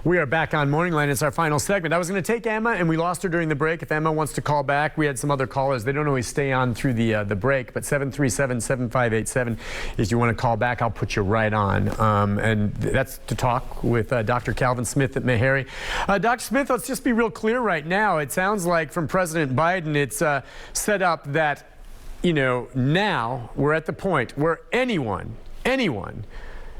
We are back on Morning Line. It's our final segment. I was going to take Emma, and we lost her during the break. If Emma wants to call back, we had some other callers. They don't always stay on through the break, but 737-7587. If you want to call back, I'll put you right on. And that's to talk with Dr. Calvin Smith at Meharry. Dr. Smith, let's just be real clear right now. It sounds like from President Biden, it's set up that, now we're at the point where anyone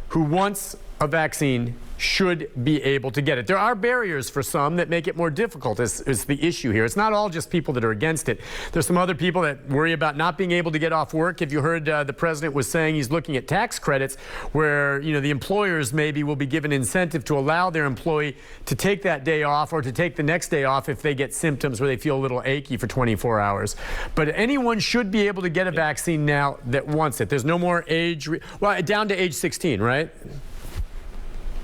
who wants a vaccine should be able to get it. There are barriers for some that make it more difficult is the issue here. It's not all just people that are against it. There's some other people that worry about not being able to get off work. If you heard the president was saying he's looking at tax credits where, the employers maybe will be given incentive to allow their employee to take that day off or to take the next day off if they get symptoms where they feel a little achy for 24 hours. But anyone should be able to get a vaccine now that wants it. There's no more age, down to age 16, right?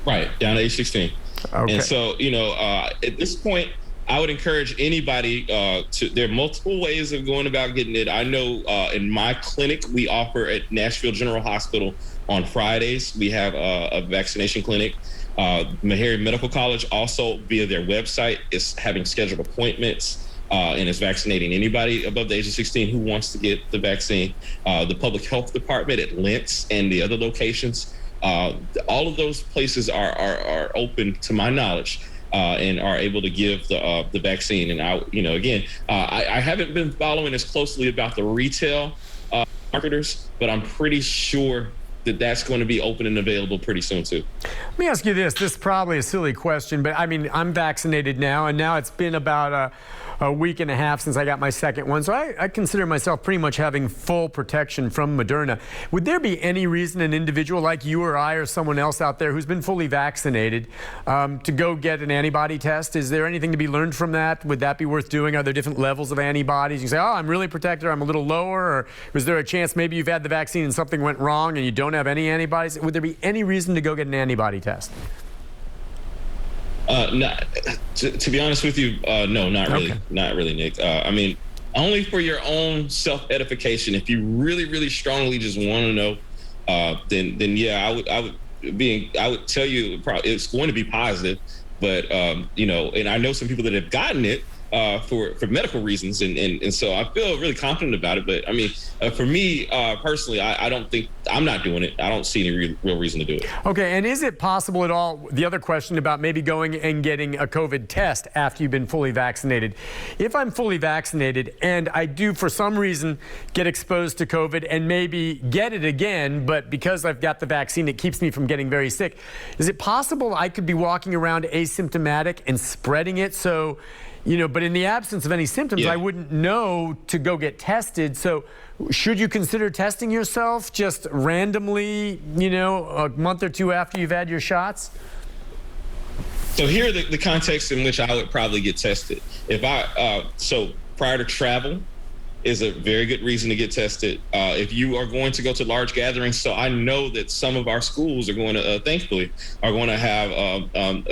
Right, down to age 16. Okay. And so, at this point, I would encourage anybody there are multiple ways of going about getting it. I know in my clinic, we offer at Nashville General Hospital on Fridays, we have a vaccination clinic. Meharry Medical College also via their website is having scheduled appointments and is vaccinating anybody above the age of 16 who wants to get the vaccine. The Public Health Department at Lentz and the other locations, all of those places are open to my knowledge and are able to give the vaccine. And I haven't been following as closely about the retail marketers, but I'm pretty sure that that's going to be open and available pretty soon too. Let me ask you this. This is probably a silly question, but I'm vaccinated now, and now it's been about a week and a half since I got my second one. So I consider myself pretty much having full protection from Moderna. Would there be any reason an individual like you or I or someone else out there who's been fully vaccinated to go get an antibody test? Is there anything to be learned from that? Would that be worth doing? Are there different levels of antibodies? You say, I'm really protected, or I'm a little lower, or is there a chance maybe you've had the vaccine and something went wrong and you don't have any antibodies? Would there be any reason to go get an antibody test? No, to be honest with you, no, not really. Okay. Not really, Nick. Only for your own self-edification. If you really, really strongly just want to know, then yeah, I would tell you it's going to be positive. But and I know some people that have gotten it for medical reasons, and so I feel really confident about it. But for me personally, I don't think I'm not doing it. I don't see any real reason to do it. Okay, and is it possible at all? The other question about maybe going and getting a COVID test after you've been fully vaccinated. If I'm fully vaccinated and I do for some reason get exposed to COVID and maybe get it again, but because I've got the vaccine, it keeps me from getting very sick. Is it possible I could be walking around asymptomatic and spreading it? So, but in the absence of any symptoms, I wouldn't know to go get tested. So should you consider testing yourself just randomly, a month or two after you've had your shots? So here are the context in which I would probably get tested. So prior to travel is a very good reason to get tested. If you are going to go to large gatherings, so I know that some of our schools are going to, thankfully, are going to have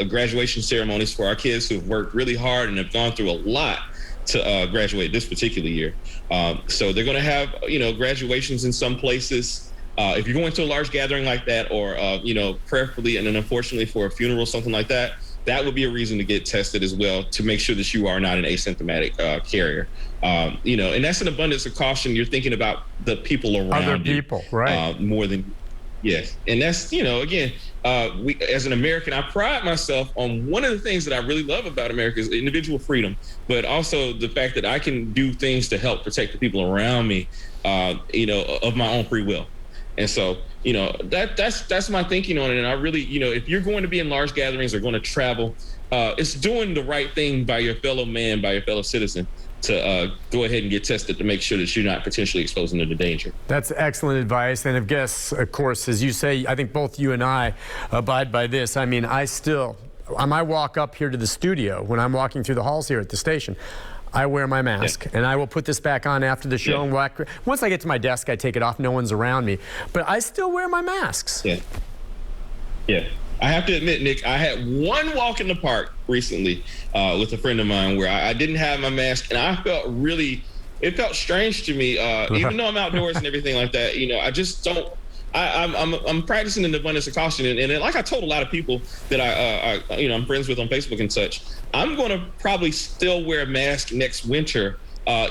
graduation ceremonies for our kids who've worked really hard and have gone through a lot to graduate this particular year. So they're going to have, graduations in some places. If you're going to a large gathering like that, or, prayerfully and then unfortunately for a funeral, something like that, that would be a reason to get tested as well to make sure that you are not an asymptomatic carrier. And that's an abundance of caution. You're thinking about the people around other people, right? More than, yes. And that's, again, we as an American, I pride myself on one of the things that I really love about America is individual freedom, but also the fact that I can do things to help protect the people around me, of my own free will. And so, that's my thinking on it. And I really, if you're going to be in large gatherings or going to travel, it's doing the right thing by your fellow man, by your fellow citizen, to go ahead and get tested to make sure that you're not potentially exposing them to danger. That's excellent advice. And I guess, of course, as you say, I think both you and I abide by this. I walk up here to the studio, when I'm walking through the halls here at the station, I wear my mask, and I will put this back on after the show. Yeah. And once I get to my desk, I take it off. No one's around me. But I still wear my masks. Yeah. I have to admit, Nick, I had one walk in the park recently with a friend of mine where I didn't have my mask, and I felt it felt strange to me, even though I'm outdoors and everything like that. I just don't, I'm practicing an abundance of caution, and like I told a lot of people that I'm friends with on Facebook and such, I'm going to probably still wear a mask next winter.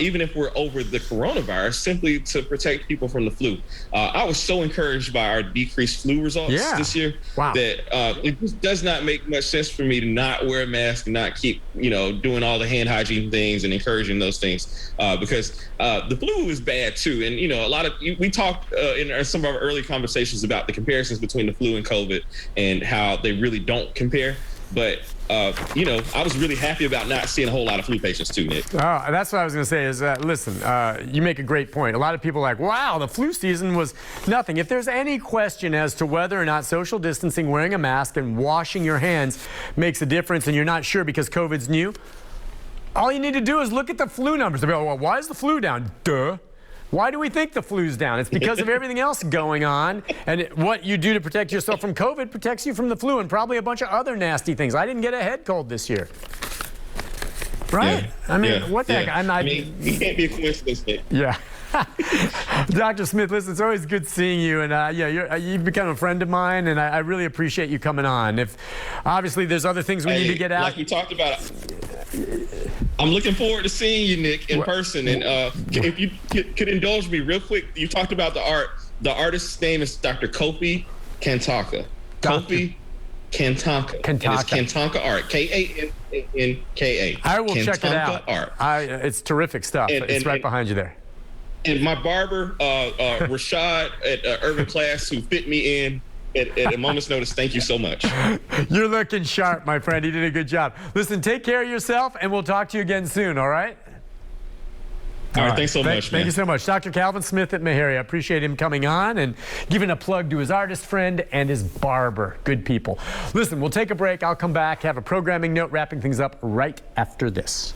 Even if we're over the coronavirus, simply to protect people from the flu. I was so encouraged by our decreased flu results this year that it just does not make much sense for me to not wear a mask and not keep, doing all the hand hygiene things and encouraging those things because the flu is bad too. And, we talked in some of our early conversations about the comparisons between the flu and COVID and how they really don't compare. But, I was really happy about not seeing a whole lot of flu patients too, Nick. Oh, that's what I was going to say is, listen, you make a great point. A lot of people are like, wow, the flu season was nothing. If there's any question as to whether or not social distancing, wearing a mask, and washing your hands makes a difference and you're not sure because COVID's new, all you need to do is look at the flu numbers. They'll be like, well, why is the flu down? Duh. Why do we think the flu's down? It's because of everything else going on. And what you do to protect yourself from COVID protects you from the flu and probably a bunch of other nasty things. I didn't get a head cold this year. Right? Yeah, I mean, what the heck? It can't be a coincidence, Nick. Yeah. Dr. Smith, listen, it's always good seeing you. And you've become a friend of mine, and I really appreciate you coming on. If obviously there's other things we need to get out. Like we talked about, I'm looking forward to seeing you, Nick, in person. And if you could indulge me real quick, you talked about the art. The artist's name is Dr. Kofi Kantanka. Kofi Kantanka. And it's Kantanka Art. Kantanka. I will check it out. Art. It's terrific stuff. It's right behind you there. And my barber, Rashad at Urban Class, who fit me in at a moment's notice, thank you so much. You're looking sharp, my friend. You did a good job. Listen, take care of yourself, and we'll talk to you again soon, all right? All right, thanks so much, man. Thank you so much. Dr. Calvin Smith at Meharry. I appreciate him coming on and giving a plug to his artist friend and his barber. Good people. Listen, we'll take a break. I'll come back, have a programming note, wrapping things up right after this.